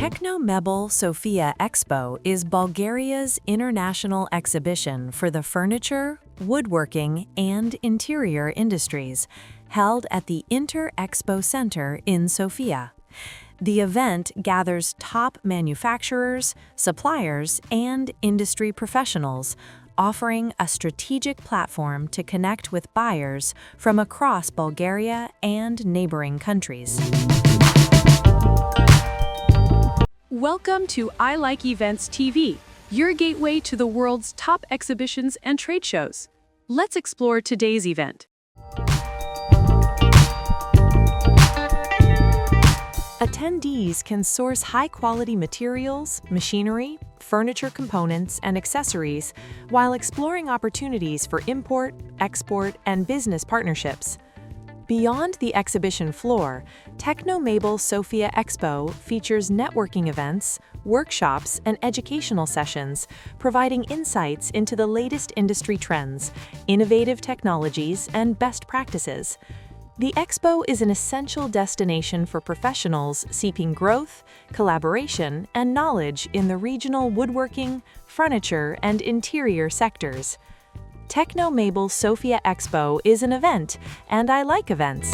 Technomebel Sofia Expo is Bulgaria's international exhibition for the furniture, woodworking, and interior industries, held at the Inter-Expo Center in Sofia. The event gathers top manufacturers, suppliers, and industry professionals, offering a strategic platform to connect with buyers from across Bulgaria and neighboring countries. Welcome to ilikevents TV, your gateway to the world's top exhibitions and trade shows. Let's explore today's event. Attendees can source high-quality materials, machinery, furniture components, and accessories while exploring opportunities for import, export, and business partnerships. Beyond the exhibition floor, Technomebel Sofia Expo features networking events, workshops, and educational sessions, providing insights into the latest industry trends, innovative technologies, and best practices. The expo is an essential destination for professionals seeking growth, collaboration, and knowledge in the regional woodworking, furniture, and interior sectors. Technomebel Sofia Expo is an event, and I like events.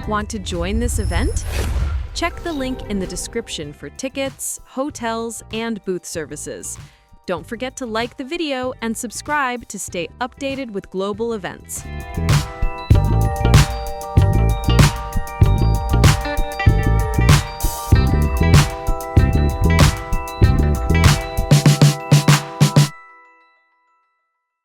Want to join this event? Check the link in the description for tickets, hotels, and booth services. Don't forget to like the video and subscribe to stay updated with global events.